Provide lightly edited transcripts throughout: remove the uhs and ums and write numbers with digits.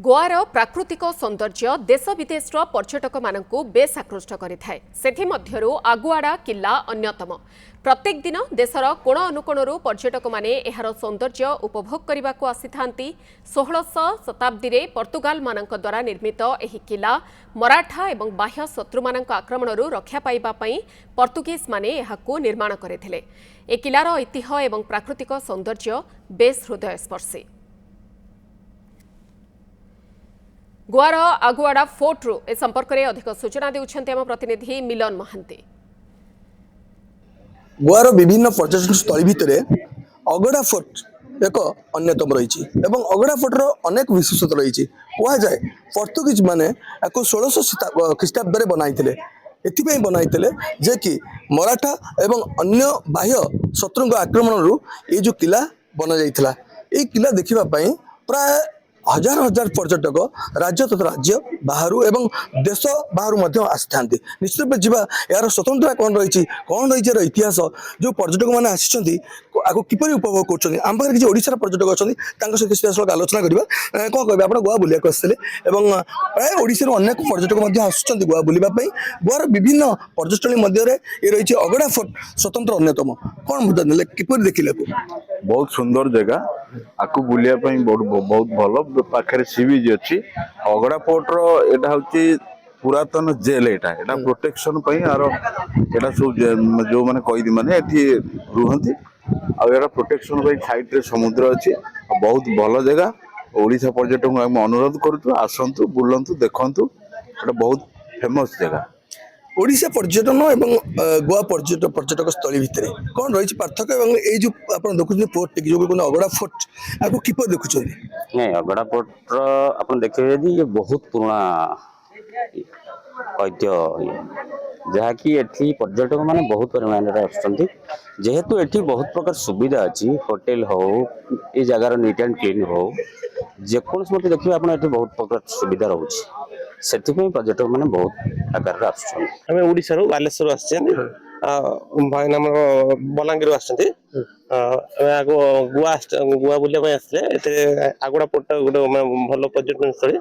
गोआर प्राकृतिक सौंदर्य देश विदेश पर्यटक मानू बेस आकृष्ट करें। आगुआड़ा किल्ला अन्यतम। प्रत्येक दिन देशर कोण अनुकोणरू पर्यटक माने एहार सौंदर्य उपभोग करने को आसी था। 16 शताब्दी में पर्तुगाल मानक द्वारा निर्मित एही किल्ला मराठा एवं बाह्य शत्रु मानक आक्रमणरू रक्षा पाइबा पई पर्तुगीज माने एहाकू निर्माण करथिले। ए किल्लार ऐतिह्य एवं प्राकृतिक सौंदर्य बेस हृदयस्पर्शी। गोआर आगुआड़ा फोर्ट्रु ए संपर्क में अधिक सूचना देउछन्ते आम प्रतिनिधि मिलन महांती। गोआर विभिन्न पर्यटन स्थल भितर अगड़ा फोर्ट एक अन्यतम रही एवं अगड़ा फोर्टर अनेक विशेषता रही। कह जाए पर्तुगीज माने 1600 ख्रीष्टाब्द बनाई बनाई जे कि मराठा एवं अन्य बाह्य शत्रु आक्रमण ये जो किला बना जाइथिला। ये किला देखिबा पई प्राय हजार हजार पर्यटक राज्य तथा राज्य बाहर एवं देश बाहर आसी था। निश्चित भाव जीवा यार स्वतंत्रता कौन रही इतिहास जो पर्यटक मैंने आसी किपर उपभोग कर आम पाखे किसी ओडिशार पर्यटक अच्छा सहित सीधासख आलोचना करवा कौन कहे आप गोवा बुलाक आसते प्राय ओडिशार अनेक पर्यटक आसुँच गोवा बुलापी। गोवार विभिन्न पर्यटन मध्य ये रही अगड़ा फोर्ट स्वतंत्र अन्यतम कौन किपर देखिले बहुत सुंदर जगह आपको बुलाया बहुत भल पाखे सी बीच अच्छी अगड़ा पोर्ट रहा हूँ पुरातन जेल यहाँ प्रोटेक्शन यार यहाँ सब जो मैंने कैदी मैंने रुहति आर प्रोटेक्शन साइड रे समुद्र अच्छी बहुत भल जगह। ओडिशा पर्यटक अनुरोध करूँ आसतु बुलतु देखु बहुत फेमस जगह। ओडिशा पर्यटन एवं गोवा पर्यटक स्थल भितर कौन रही पार्थक्य एवं ये जो आप देखुं पोर्ट जो अगड़ा फोर्ट आपको किपर देखुं नहीं अगड़ा फोर्ट आप देखिए यदि ये बहुत पुराना ऐतिह्य जहाँकि एठी पर्यटक माने बहुत परिमाण जेहेतु एठी बहुत प्रकार सुविधा अच्छी होटेल हो ये जगार नीट एंड क्लीन हो जेको मत देखिए आप बहुत प्रकार सुविधा रोचे से पर्यटक मैंने बहुत आकार आम ओडिशा बालेश्वर भाई आम बलांगीर गोवा गोवा बुलाया आसते आगुड़ा पोर्ट गोटे भल पर्यटन स्थली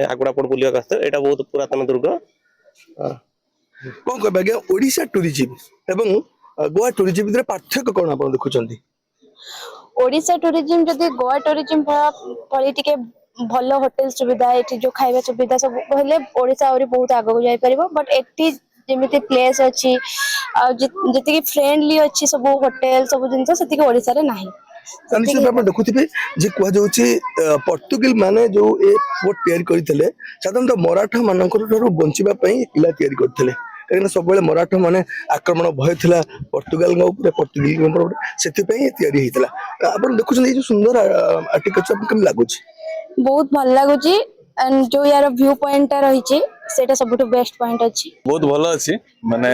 आगुड़ा पोर्ट बुलाक आसते यहाँ बहुत पुरातन दुर्ग। कौन कह आज्ञा ओडिशा टूरिज्म एवं गोवा टूरिज्म भितर पार्थक्य कौन आप देखुं ओडिशा टूरिज्म जदि गोवा टूरिज्म टिके भल होटेल सुविधा ये जो खाଇବା सुविधा सब कहले ओडिशा और बहुत आगो जाई परिबो बट एटी जेमिति प्लेस अछि जति फ्रेंडली अछि सब होटेल सब जिंस सेति ओडिशा रे नाही। निश्चित आप देखुथिबे जे कह जाउछि पर्तुगीज माने जो ए फोर्ट तैयारी करथिले साधारणतः मराठा मानकर बंचिबा पई किला तैयारी करथिले कहीं सब मराठा माने आक्रमण भय थिला पर्तुगाल पर्तुगीज से तैयारी होता। आप देखुं जो सुंदर आर्टिकल्चर केम लगुच बहुत भल लगुच एंड जो यार व्यू पॉइंट रही सेटा सबुठ बेस्ट पॉइंट अछि बहुत भल अछि माने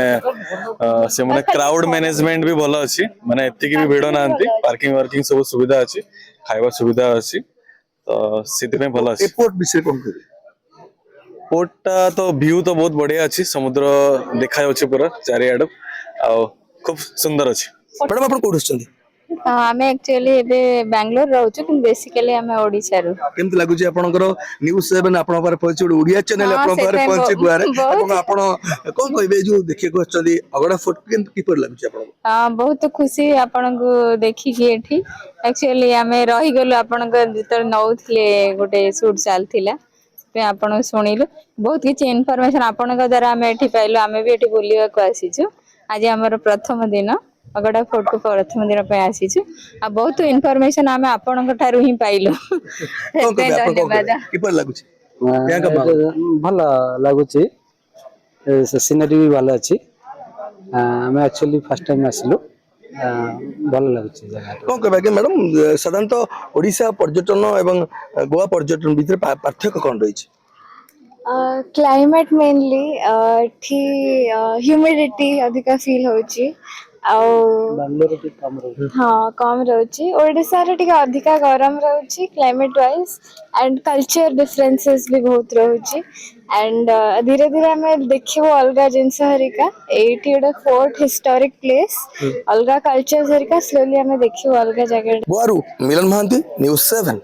से माने क्राउड मैनेजमेंट भी भल अछि माने एति की भी भिड़ नांती पार्किंग वर्किंग सब सुविधा अछि खाଇବା सुविधा अछि तो सिटी में भल अछि। एयरपोर्ट विषय कोन पोर्ट तो व्यू तो बहुत बढ़िया अछि समुद्र देखा जाउछि पूरा चारियाड आ खूब सुंदर अछि। मैडम आपण कोड छथि आमे एक्चुअली एबे बेंगलोर रहउछु कि बेसिकली आमे ओडिसा रो केमति लागु जे आपनकर न्यूज़ 7 आपन पर पहुंची ओडिया चैनल आपन पर पहुंची गुआरे आपन कोन कहबे जो देखि को छथि अगड़ा फोर्ट केमति किपर लागु जे आपन हां बहुत खुशी आपन को देखि कि एठी एक्चुअली आमे रहि गेलु आपन को भीतर नउथले गोटे शूट चलथिला पे आपन सुनिलु बहुत किछि इन्फॉर्मेशन आपन का द्वारा आमे एठी पाइलु आमे भी एठी बोलिया को आसीछु आज हमर प्रथम दिन अगड़ा फोर्ट को प्रथम दिन पे आसीछु आ बहुत इन्फॉर्मेशन आमे आपन को थारु ही पाइलु धन्यवाद। किपर लागु या का भल लागु सीनरी भी भल अछि हमें एक्चुअली फर्स्ट टाइम आसिलु भल लागु जगह कौन कह मैडम साधारणतः ओडिशा पर्यटन एवं गोवा पर्यटन भितर पार्थक्य कौन रही क्लाइमेट मेनली ह्यूमिडिटी अधिका फील होची हाँ कम रोची ओडिशा रे टिके अधिका गरम रोची climate wise and culture differences भी बहुत रोची एंड धीरे धीरे हमें देखिबो अलगा जिंस हरिका एटी गोटे फोर्ट हिस्टोरिक प्लेस अलगा कल्चर हरिका स्लोली हमें देखिबो अलगा जगह। गोवारू मिलन महांती न्यूज़ 7।